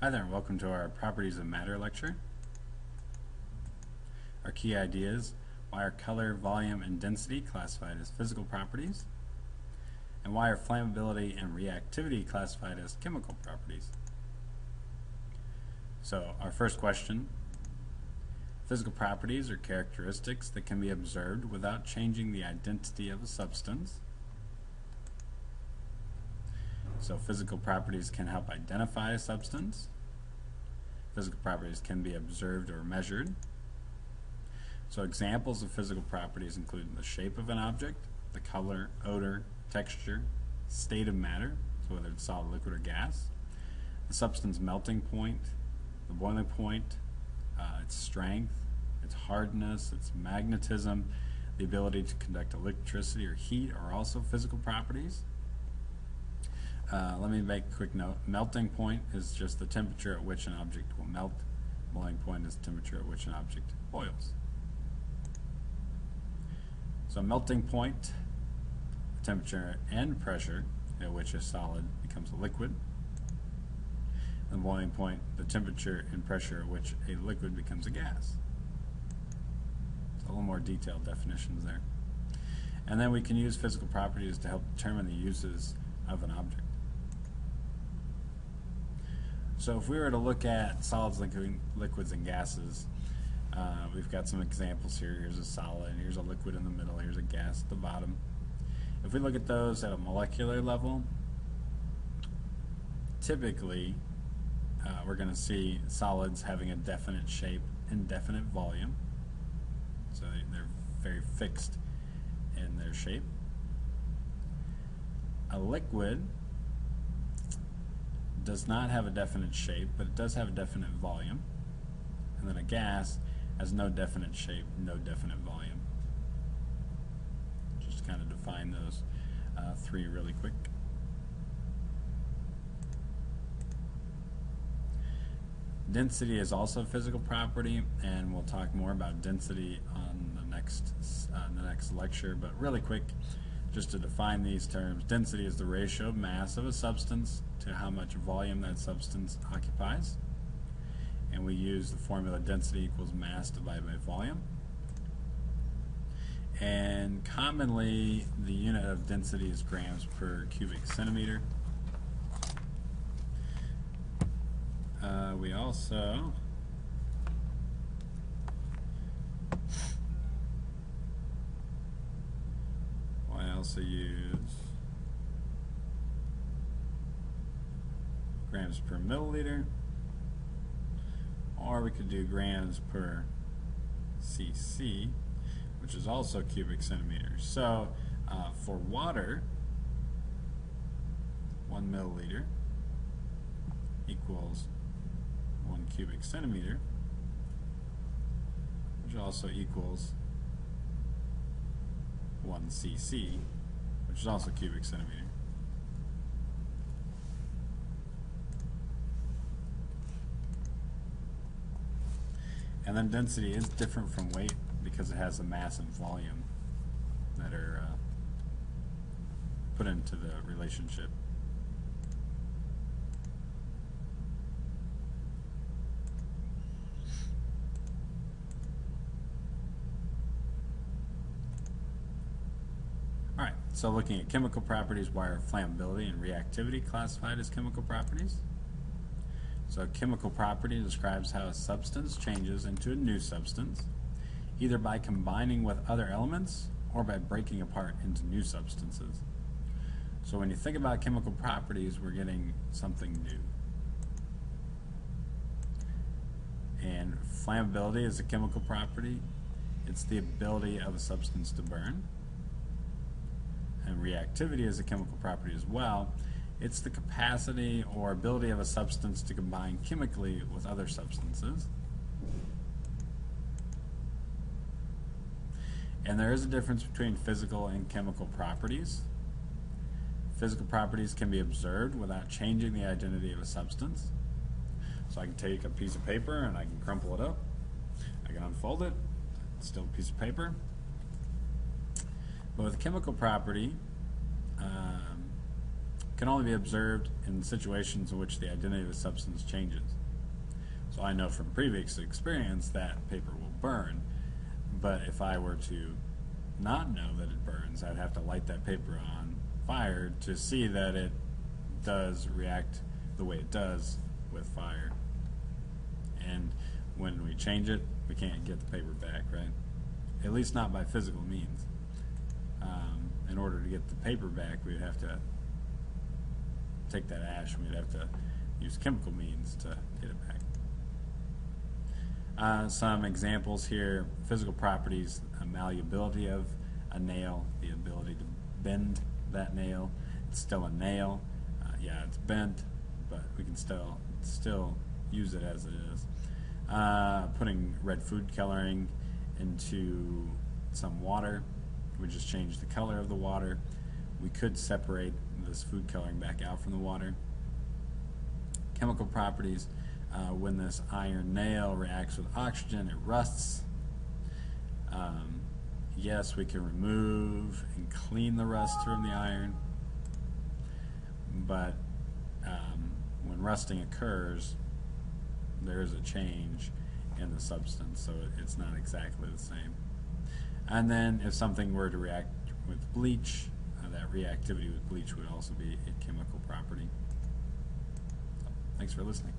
Hi there, and welcome to our Properties of Matter lecture. Our key ideas: why are color, volume, and density classified as physical properties? And why are flammability and reactivity classified as chemical properties? So, our first question: physical properties are characteristics that can be observed without changing the identity of a substance. So physical properties can help identify a substance. Physical properties can be observed or measured. So examples of physical properties include the shape of an object, the color, odor, texture, state of matter, so whether it's solid, liquid, or gas, the substance melting point, the boiling point, its strength, its hardness, its magnetism, the ability to conduct electricity or heat are also physical properties. Let me make a quick note. Melting point is just the temperature at which an object will melt. Boiling point is the temperature at which an object boils. So melting point, the temperature and pressure at which a solid becomes a liquid. And boiling point, the temperature and pressure at which a liquid becomes a gas. So a little more detailed definitions there. And then we can use physical properties to help determine the uses of an object. So if we were to look at solids, liquids, and gases, we've got some examples here. Here's a solid, here's a liquid in the middle, here's a gas at the bottom. If we look at those at a molecular level, typically we're going to see solids having a definite shape and definite volume. So they're very fixed in their shape. A liquid does not have a definite shape, but it does have a definite volume. And then a gas has no definite shape, no definite volume. Just kind of define those three really quick. Density is also a physical property, and we'll talk more about density on the next lecture. But really quick, just to define these terms, density is the ratio of mass of a substance to how much volume that substance occupies. And we use the formula density equals mass divided by volume. And commonly, the unit of density is grams per cubic centimeter. We also use grams per milliliter, or we could do grams per cc, which is also cubic centimeters. So for water, 1 milliliter equals 1 cubic centimeter, which also equals 1 cc, which is also cubic centimeter. And then density is different from weight because it has a mass and volume that are put into the relationship. Alright, so looking at chemical properties, why are flammability and reactivity classified as chemical properties? So a chemical property describes how a substance changes into a new substance, either by combining with other elements or by breaking apart into new substances. So when you think about chemical properties, we're getting something new. And flammability is a chemical property. It's the ability of a substance to burn. And reactivity is a chemical property as well. It's the capacity or ability of a substance to combine chemically with other substances. And there is a difference between physical and chemical properties. Physical properties can be observed without changing the identity of a substance. So I can take a piece of paper and I can crumple it up. I can unfold it. It's still a piece of paper. But with a chemical property, can only be observed in situations in which the identity of the substance changes. So I know from previous experience that paper will burn, but if I were to not know that it burns, I'd have to light that paper on fire to see that it does react the way it does with fire. And when we change it, we can't get the paper back, right? At least not by physical means. In order to get the paper back, we'd have to take that ash and we'd have to use chemical means to get it back. Some examples here: physical properties, malleability of a nail, the ability to bend that nail. It's still a nail. Yeah, it's bent, but we can still use it as it is. Putting red food coloring into some water, we just change the color of the water. We could separate this food coloring back out from the water. Chemical properties, when this iron nail reacts with oxygen, it rusts. Yes, we can remove and clean the rust from the iron, but when rusting occurs, there is a change in the substance, so it's not exactly the same. And then if something were to react with bleach, that reactivity with bleach would also be a chemical property. So, thanks for listening.